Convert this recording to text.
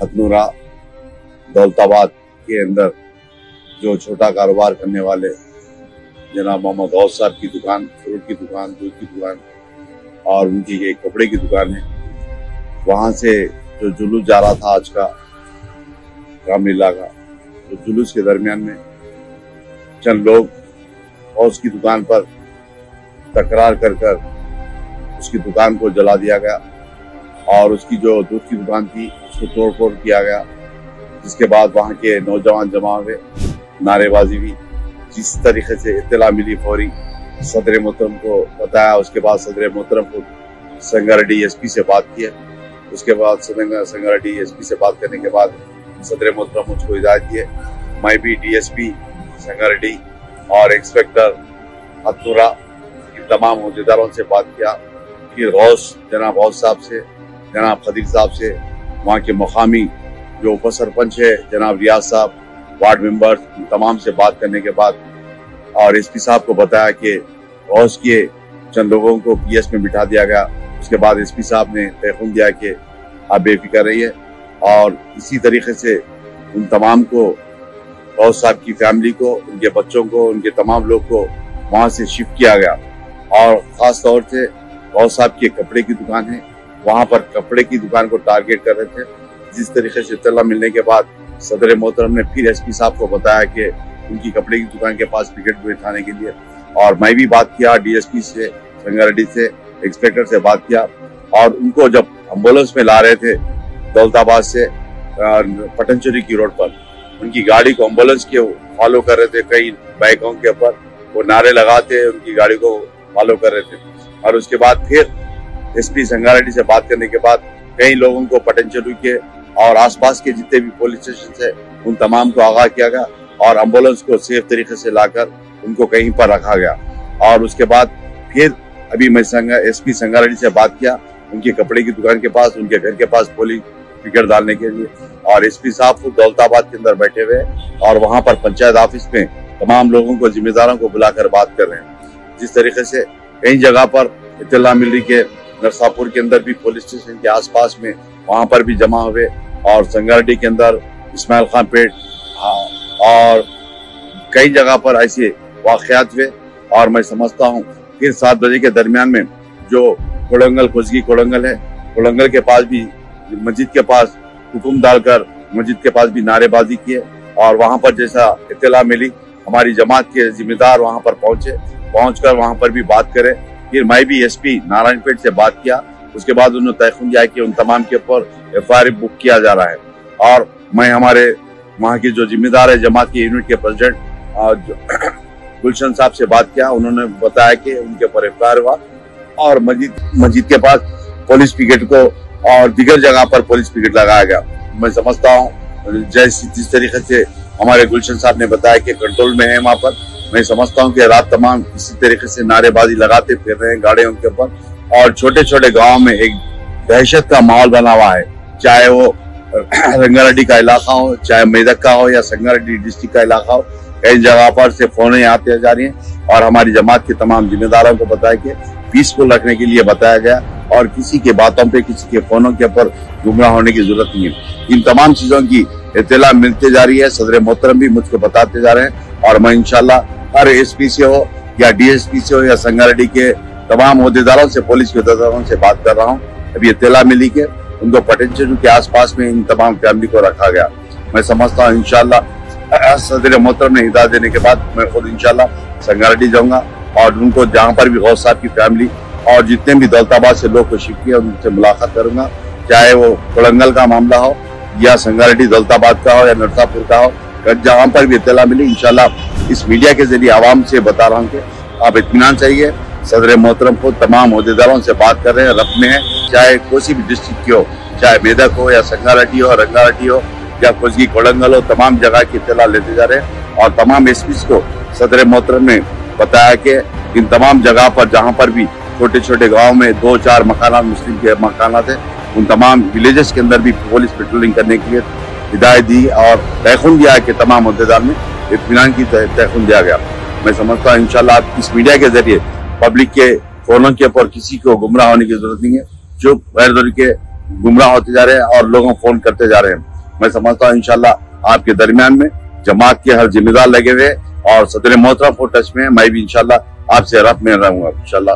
हथनूरा दौलताबाद के अंदर जो छोटा कारोबार करने वाले जनाब मोहम्मद गौस साहब की दुकान, फ्रूट की दुकान, दूध की दुकान और उनकी एक कपड़े की दुकान है, वहां से जो जुलूस जा रहा था आज का रामलीला का, तो जुलूस के दरमियान में चंद लोग गौस की दुकान पर तकरार कर उसकी दुकान को जला दिया गया और उसकी जो दूध की दुकान थी उसको तोड़ फोड़ किया गया, जिसके बाद वहां के नौजवान जमा हुए, नारेबाजी हुई। जिस तरीके से इत्तला मिली फौरी सदर मोहतरम को बताया, उसके बाद सदर मोहतरम को संगारेड्डी एसपी से बात किया। उसके बाद संगारेड्डी एसपी से बात करने के बाद सदर मोहतरम मुझको हिदायत दिए, मैं भी डीएसपी संगारेड्डी और इंस्पेक्टर हथनूरा इन तमाम अहदेदारों से बात किया। फिर जनाब गौस साहब से, जनाब खदीर साहब से, वहाँ के मुकामी जो उप सरपंच है जनाब रियाज साहब, वार्ड मेंबर, तमाम से बात करने के बाद और एसपी साहब को बताया कि गौस के चंद लोगों को पीएस में बिठा दिया गया। उसके बाद एसपी साहब ने तयखुन दिया कि आप बेफिक्र रहिए और इसी तरीके से उन तमाम को, गौस साहब की फैमिली को, उनके बच्चों को, उनके तमाम लोग को वहां से शिफ्ट किया गया। और खास तौर से गौस साहब की कपड़े की दुकान है, वहां पर कपड़े की दुकान को टारगेट कर रहे थे। जिस तरीके से इत्तला मिलने के बाद सदर मोहतरम ने फिर एसपी साहब को बताया कि उनकी कपड़े की दुकान के पास पिकेट बिठाने के लिए, और मैं भी बात किया डीएसपी से, संगारेड्डी से, इंस्पेक्टर से बात किया। और उनको जब एम्बुलेंस में ला रहे थे दौलताबाद से पटनचोरी की रोड पर, उनकी गाड़ी को एम्बुलेंस के फॉलो कर रहे थे, कई बाइकों के ऊपर वो नारे लगाते उनकी गाड़ी को फॉलो कर रहे थे। और उसके बाद फिर एसपी संगारेड्डी से बात करने के बाद कई लोगों को पटनचोरी के और आसपास के जितने भी पुलिस स्टेशन है उन तमाम को आगाह किया गया और एम्बुलेंस को सेफ तरीके से लाकर उनको कहीं पर रखा गया। और उसके बाद फिर अभी मैं एसपी संगारेड्डी से बात किया उनके कपड़े की दुकान के पास, उनके घर के पास पुलिस पिकेट डालने के लिए, और एसपी साहब खुद दौलताबाद के अंदर बैठे हुए और वहां पर पंचायत ऑफिस में तमाम लोगों को, जिम्मेदारों को बुलाकर बात कर रहे हैं। जिस तरीके से कई जगह पर इत्तला मिल रही के नरसापुर के अंदर भी पुलिस स्टेशन के आसपास में वहां पर भी जमा हुए और संगारेड्डी के अंदर इस्माइल खान पेट और कई जगह पर ऐसे वाकयात हुए। और मैं समझता हूँ फिर 7 बजे के दरमियान में जो कोड़ंगल, कुजगी कोड़ंगल है, कोड़ंगल के पास भी मस्जिद के पास हुक्म डालकर मस्जिद के पास भी नारेबाजी किए और वहां पर जैसा इत्तला मिली हमारी जमात के जिम्मेदार वहां पर पहुंचकर वहां पर भी बात करें। फिर मैं भी एसपी नारायणपेट से बात किया, उसके बाद उन्होंने तयखुन दिया कि उन तमाम के ऊपर एफआईआर बुक किया जा रहा है। और मैं हमारे वहाँ के जो जिम्मेदार है जमात के यूनिट के प्रेसिडेंट गुलशन साहब से बात किया, उन्होंने बताया कि उनके ऊपर एफआईआर हुआ और मस्जिद के पास पुलिस पिकेट को और दीगर जगह पर पुलिस पिकेट लगाया गया। मैं समझता हूँ जिस तरीके से हमारे गुलशन साहब ने बताया कि कंट्रोल में है वहाँ पर, मैं समझता हूँ कि रात तमाम इसी तरीके से नारेबाजी लगाते फिर रहे हैं गाड़ियों के ऊपर और छोटे छोटे गाँव में एक दहशत का माहौल बना हुआ है, चाहे वो रंगारेड्डी का इलाका हो, चाहे मेदक का हो या संगारेड्डी डिस्ट्रिक्ट का इलाका हो। कई जगह पर से फोनें आते जा रही हैं और हमारी जमात के तमाम जिम्मेदारों को बताया कि पीसफुल रखने के लिए बताया गया और किसी के बातों पे, किसी के फोनों के ऊपर गुमराह होने की जरूरत नहीं है। इन तमाम चीजों की इत्तला मिलते जा रही है, सदर मोहतरम भी मुझको बताते जा रहे हैं और मैं इंशाल्लाह हर एसपी से हो या डीएसपी से हो या संगारेड्डी के तमाम अहदेदारों से, पुलिस के अहदेदारों से बात कर रहा हूँ। अभी इत्तला मिली के उनको पटनचोरी के आसपास में इन तमाम फैमिली को रखा गया। मैं समझता हूँ इंशाल्लाह सदर मोहतरम ने हिदायत देने के बाद मैं खुद इंशाल्लाह संगारेड्डी जाऊंगा और उनको जहाँ पर भी गौस साहब की फैमिली और जितने भी दौलताबाद से लोग को शिफ्ट किया उनसे मुलाकात करूंगा, चाहे वो कोड़ंगल का मामला हो या संगारेड्डी दौलताबाद का हो या नरसापुर का हो, जहाँ पर भी इत्तला मिली इंशाल्लाह इस मीडिया के जरिए आवाम से बता रहा हूँ कि आप इत्मीनान चाहिए। सदर मोहतरम को तमाम अहदेदारों से बात कर रहे हैं, रफ में है, चाहे कोई भी डिस्ट्रिक्ट की हो, चाहे मेदक हो या संगारेड्डी हो, रंगारेड्डी हो या कुजगी कोड़ंगल हो, तमाम जगह की इत्तला लेते जा रहे हैं और तमाम एसपी को सदर मोहतरम ने बताया कि इन तमाम जगह पर जहाँ पर भी छोटे छोटे गाँव में 2-4 मकानात मुस्लिम के मकानात है, उन तमाम विलेजेस के अंदर भी पुलिस पेट्रोलिंग करने के लिए हिदायत दी और तयखुन दिया कि तमाम अहदेदार में इत्मीनान की तयखुन दिया गया। मैं समझता हूँ इंशाल्लाह इस मीडिया के जरिए पब्लिक के फोनों के ऊपर किसी को गुमराह होने की जरूरत नहीं है, जो गैर जरूरी के गुमराह होते जा रहे हैं और लोगों फोन करते जा रहे हैं। मैं समझता हूँ इंशाल्लाह आपके दरमियान में जमात के हर जिम्मेदार लगे हुए और सदर मोहतरम को टच में मैं भी इंशाल्लाह आपसे रब में रहूंगा इंशाल्लाह।